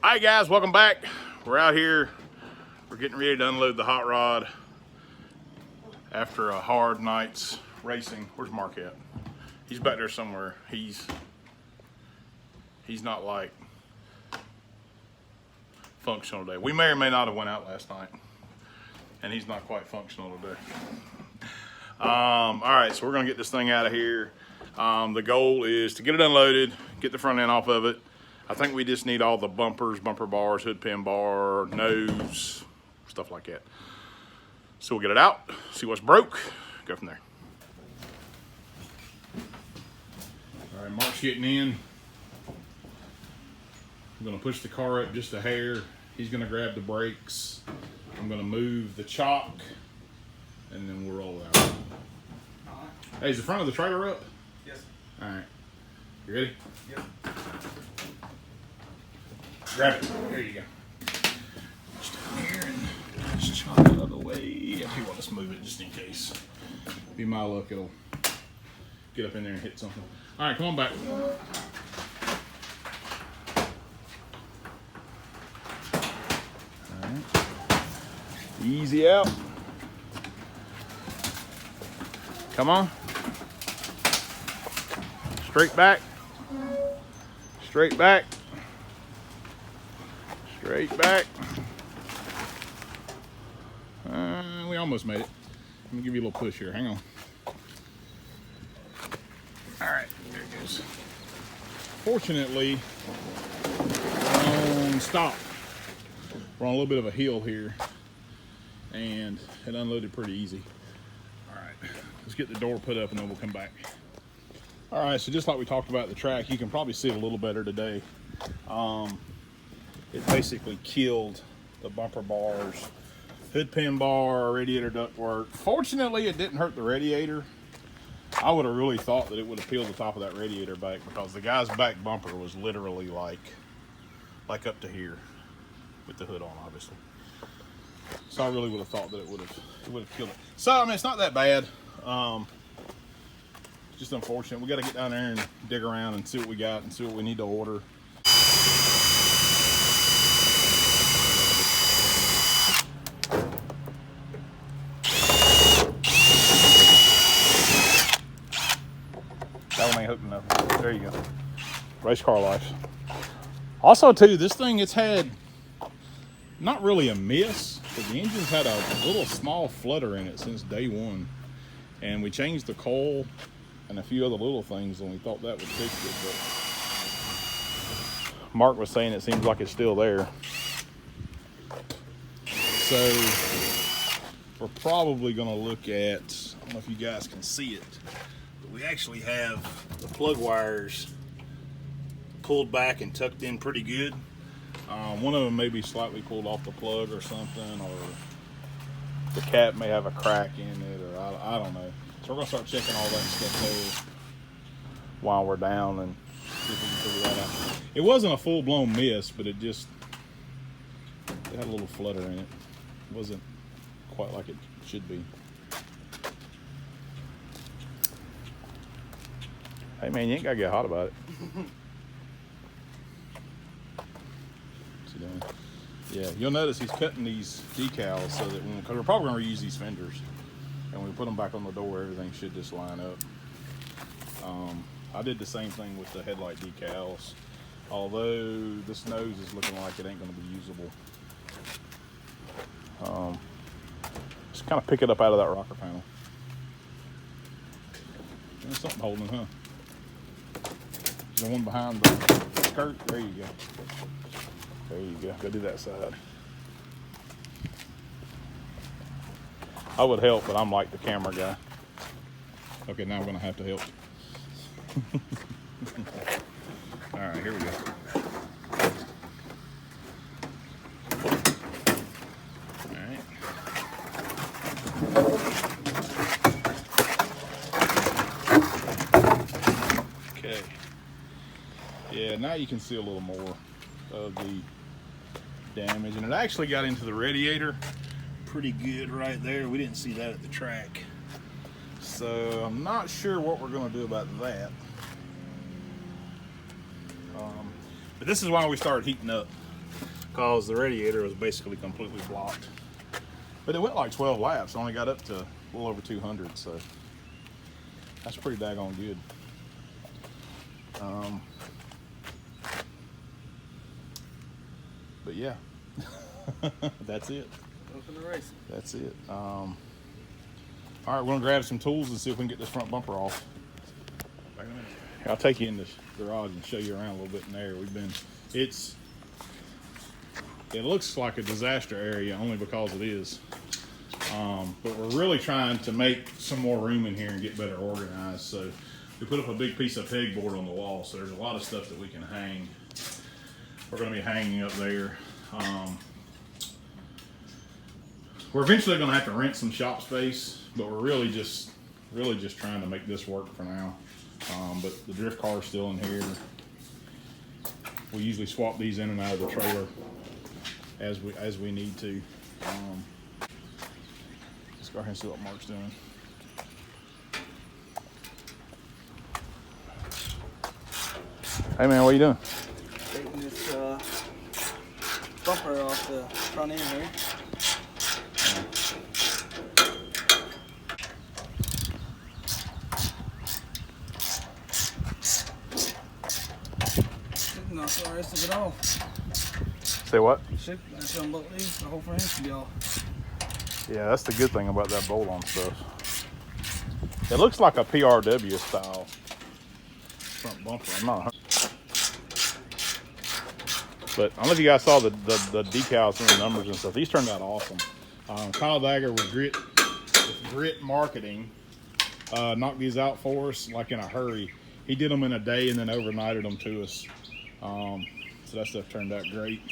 Hi guys, welcome back. We're out here. We're getting ready to unload the hot rod after a hard night's racing. Where's Mark at? He's back there somewhere. He's not like functional today. We may or may not have went out last night, and he's not quite functional today. All right, so we're gonna get this thing out of here. The goal is to get it unloaded, get the front end off of it. I think we just need all the bumpers, bumper bars, hood pin bar, nose, stuff like that. So we'll get it out, see what's broke, go from there. All right, Mark's getting in. I'm gonna push the car up just a hair. He's gonna grab the brakes. I'm gonna move the chock, and then we'll roll it out. Hey, is the front of the trailer up? Yes. All right, you ready? Yep. Grab it. There you go. Just down here and just chop it out of the way. If you want to move it just in case. Be my luck, it'll get up in there and hit something. All right, come on back. All right. Easy out. Come on. Straight back. Straight back. Straight back. We almost made it. Let me give you a little push here. Hang on. All right, there it goes. Fortunately, we're on stop. We're on a little bit of a hill here, and it unloaded pretty easy. All right, let's get the door put up, and then we'll come back. All right, so just like we talked about the track, you can probably see it a little better today. It basically killed the bumper bars, hood pin bar, radiator ductwork. Fortunately, it didn't hurt the radiator. I would have really thought that it would have peeled the top of that radiator back, because the guy's back bumper was literally like up to here with the hood on, obviously. So I really would have thought that it would have killed it. So I mean, it's not that bad. It's just unfortunate. We got to get down there and dig around and see what we got and see what we need to order. That one ain't hooked enough. There you go. Race car life. Also, too, this thing, it's had not really a miss, but the engine's had a little small flutter in it since day one. And we changed the coil and a few other little things, and we thought that would fix it. But Mark was saying it seems like it's still there. So we're probably going to look at, I don't know if you guys can see it, but we actually have the plug wires pulled back and tucked in pretty good. One of them may be slightly pulled off the plug or something, or the cap may have a crack in it, or I don't know. So we're going to start checking all that stuff there while we're down and see if we can figure that out. It wasn't a full-blown miss, but it had a little flutter in it. It wasn't quite like it should be. Hey man, you ain't gotta get hot about it. What's he doing? Yeah, you'll notice he's cutting these decals so that because we're probably gonna reuse these fenders, and when we put them back on the door, everything should just line up. I did the same thing with the headlight decals, although this nose is looking like it ain't gonna be usable. Just kind of pick it up out of that rocker panel. There's something holding, huh? The one behind the skirt. There you go. There you go. Go do that side. I would help, but I'm like the camera guy. Okay, now I'm going to have to help. All right, here we go. All right. Okay. Yeah, now you can see a little more of the damage, and it actually got into the radiator pretty good right there. We didn't see that at the track, so I'm not sure what we're going to do about that. But this is why we started heating up. because the radiator was basically completely blocked. But it went like 12 laps, only got up to a little over 200, so that's pretty daggone good. But yeah, that's it. Welcome to racing. That's it. All right, we're gonna grab some tools and see if we can get this front bumper off. Back in a minute. Here, I'll take you in this garage and show you around a little bit in there. It looks like a disaster area only because it is. But we're really trying to make some more room in here and get better organized. So we put up a big piece of pegboard on the wall. So there's a lot of stuff that we can hang. We're going to be hanging up there. We're eventually going to have to rent some shop space, but we're really just trying to make this work for now. But the drift car is still in here. We usually swap these in and out of the trailer as we need to. Let's go ahead and see what Mark's doing. Hey man, what are you doing? Taking this bumper off the front end here. Shouldn't knock the rest of it off. Say what? Should that's on both these, the whole frame should be off. Yeah, that's the good thing about that bolt-on stuff. It looks like a PRW style front bumper. I'm not. But I don't know if you guys saw the decals and the numbers and stuff. These turned out awesome. Kyle Dagger with Grit Marketing knocked these out for us like in a hurry. He did them in a day and then overnighted them to us. So that stuff turned out great.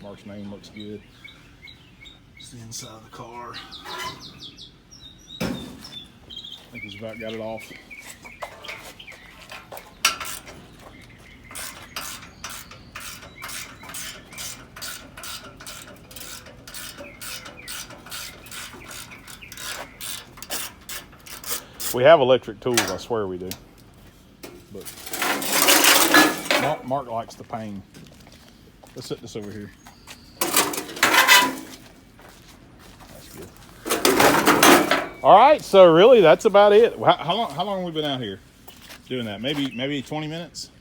Mark's name looks good. It's the inside of the car. I think he's about got it off. We have electric tools, I swear we do. But Mark likes the pain. Let's set this over here. That's good. All right, so really that's about it. How long have we been out here doing that? Maybe 20 minutes,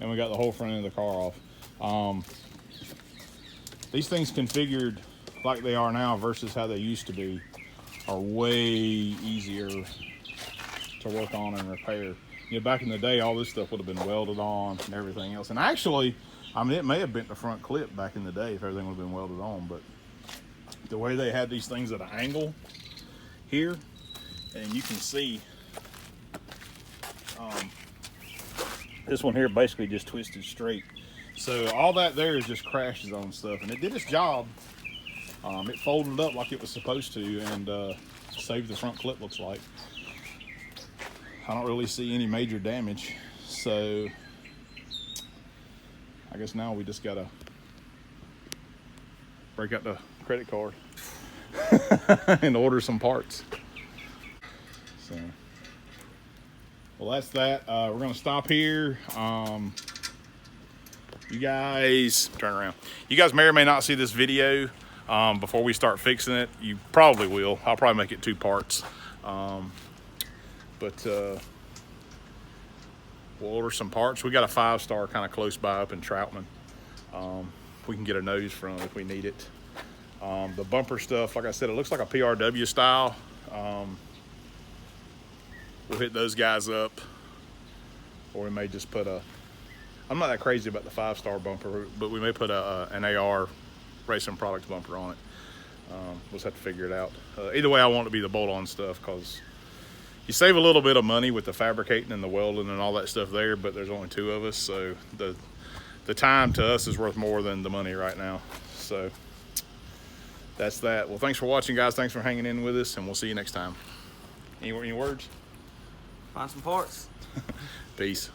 and we got the whole front end of the car off. These things configured like they are now versus how they used to be are way easier to work on and repair. You know, back in the day, all this stuff would have been welded on and everything else. And actually, I mean, it may have bent the front clip back in the day if everything would have been welded on, but the way they had these things at an angle here, and you can see this one here basically just twisted straight. So all that there is just crashes on stuff, and it did its job. It folded up like it was supposed to and saved the front clip, looks like. I don't really see any major damage, so I guess now we just gotta break out the credit card and order some parts. So, well, that's that. We're gonna stop here. You guys turn around. You guys may or may not see this video before we start fixing it. You probably will. I'll probably make it 2 parts. But we'll order some parts. We got a 5-star kind of close by up in Troutman. We can get a nose from if we need it. The bumper stuff, like I said, it looks like a PRW style. We'll hit those guys up, or we may just put I'm not that crazy about the 5-star bumper, but we may put an AR Racing Products bumper on it. We'll just have to figure it out. Either way, I want it to be the bolt-on stuff because you save a little bit of money with the fabricating and the welding and all that stuff there, but there's only 2 of us, so the time to us is worth more than the money right now. So that's that. Well, thanks for watching, guys. Thanks for hanging in with us, and we'll see you next time. Any words? Find some parts. Peace.